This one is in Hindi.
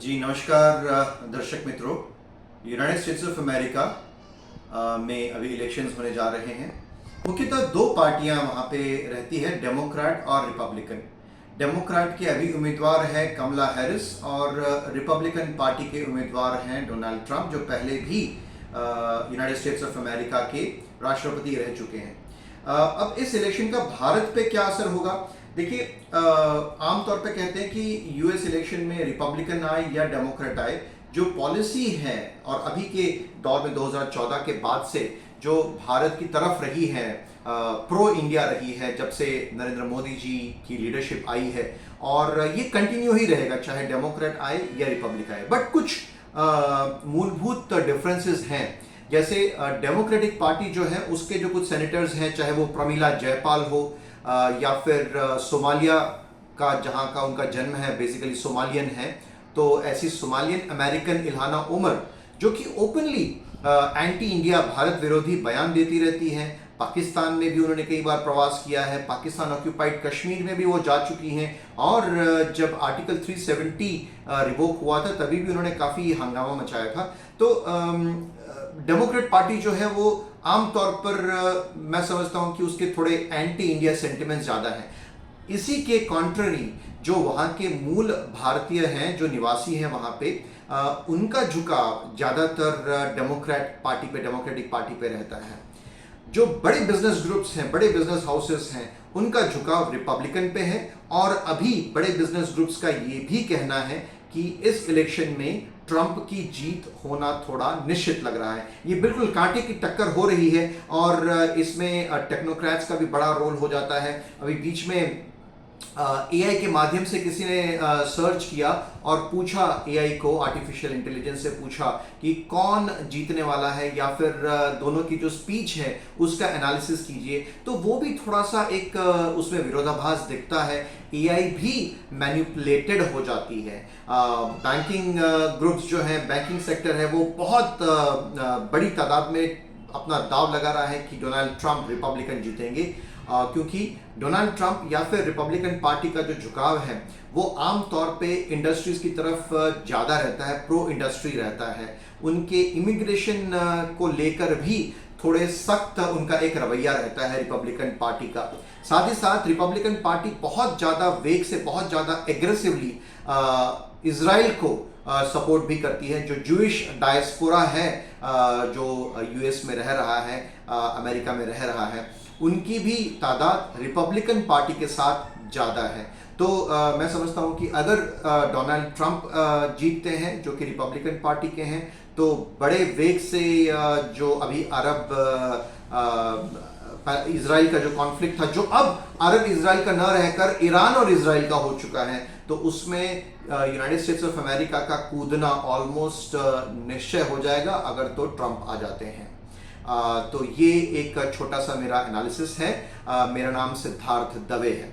जी नमस्कार दर्शक मित्रों। यूनाइटेड स्टेट्स ऑफ अमेरिका में अभी इलेक्शंस होने जा रहे हैं। मुख्यतः दो पार्टियां वहां पे रहती है, डेमोक्रेट और रिपब्लिकन। डेमोक्रेट के अभी उम्मीदवार है कमला हैरिस और रिपब्लिकन पार्टी के उम्मीदवार हैं डोनाल्ड ट्रंप, जो पहले भी यूनाइटेड स्टेट्स ऑफ अमेरिका के राष्ट्रपति रह चुके हैं। अब इस इलेक्शन का भारत पे क्या असर होगा? देखिए, आमतौर पे कहते हैं कि यूएस इलेक्शन में रिपब्लिकन आए या डेमोक्रेट आए, जो पॉलिसी है और अभी के दौर में 2014 के बाद से जो भारत की तरफ रही है, प्रो इंडिया रही है, जब से नरेंद्र मोदी जी की लीडरशिप आई है, और ये कंटिन्यू ही रहेगा चाहे डेमोक्रेट आए या रिपब्लिक आए। बट कुछ मूलभूत डिफरेंसेस हैं। जैसे डेमोक्रेटिक पार्टी जो है उसके जो कुछ सेनेटर्स हैं, चाहे वो प्रमीला जयपाल हो या फिर सोमालिया का, जहाँ का उनका जन्म है, बेसिकली सोमालियन है, तो ऐसी सोमालियन अमेरिकन इल्हाना उमर, जो कि ओपनली एंटी इंडिया, भारत विरोधी बयान देती रहती हैं। पाकिस्तान में भी उन्होंने कई बार प्रवास किया है, पाकिस्तान ऑक्यूपाइड कश्मीर में भी वो जा चुकी हैं, और जब आर्टिकल 370 रिवोक हुआ था तभी भी उन्होंने काफ़ी हंगामा मचाया था। तो डेमोक्रेट पार्टी जो है वो आमतौर पर मैं समझता हूं कि उसके थोड़े एंटी इंडिया सेंटिमेंट्स ज़्यादा हैं। इसी के कॉन्ट्ररी जो वहाँ के मूल भारतीय हैं, जो निवासी हैं वहाँ पे, उनका झुकाव ज़्यादातर डेमोक्रेटिक पार्टी पे रहता है। जो बड़े बिजनेस ग्रुप्स हैं, बड़े बिजनेस हाउसेस हैं, उनका झुकाव रिपब्लिकन पे है। और अभी बड़े बिजनेस ग्रुप्स का ये भी कहना है कि इस इलेक्शन में ट्रंप की जीत होना थोड़ा निश्चित लग रहा है। ये बिल्कुल कांटे की टक्कर हो रही है, और इसमें टेक्नोक्रेट्स का भी बड़ा रोल हो जाता है। अभी बीच में एआई के माध्यम से किसी ने सर्च किया और पूछा एआई को, आर्टिफिशियल इंटेलिजेंस से पूछा कि कौन जीतने वाला है, या फिर दोनों की जो स्पीच है उसका एनालिसिस कीजिए। तो वो भी थोड़ा सा एक उसमें विरोधाभास दिखता है। एआई भी मैनिपुलेटेड हो जाती है। बैंकिंग ग्रुप्स जो हैं, बैंकिंग सेक्टर है, वो बहुत बड़ी तादाद में अपना दाव लगा रहा है कि डोनाल्ड ट्रंप रिपब्लिकन जीतेंगे, क्योंकि डोनाल्ड ट्रंप या फिर रिपब्लिकन पार्टी का जो झुकाव है वो आमतौर पे इंडस्ट्रीज की तरफ ज़्यादा रहता है, प्रो इंडस्ट्री रहता है। उनके इमिग्रेशन को लेकर भी थोड़े सख्त उनका एक रवैया रहता है रिपब्लिकन पार्टी का। साथ ही साथ रिपब्लिकन पार्टी बहुत ज़्यादा वेग से, बहुत ज़्यादा एग्रेसिवली इजराइल को सपोर्ट भी करती है। जो जूइश डायस्पोरा है, जो यूएस में रह रहा है, अमेरिका में रह रहा है, उनकी भी तादाद रिपब्लिकन पार्टी के साथ ज़्यादा है। तो मैं समझता हूँ कि अगर डोनाल्ड ट्रंप जीतते हैं, जो कि रिपब्लिकन पार्टी के हैं, तो बड़े वेग से जो अभी इजराइल का जो कॉन्फ्लिक्ट था, जो अब अरब इजराइल का न रहकर ईरान और इजराइल का हो चुका है, तो उसमें यूनाइटेड स्टेट्स ऑफ अमेरिका का कूदना ऑलमोस्ट निश्चय हो जाएगा अगर तो ट्रंप आ जाते हैं। तो ये एक छोटा सा मेरा एनालिसिस है। मेरा नाम सिद्धार्थ दवे है।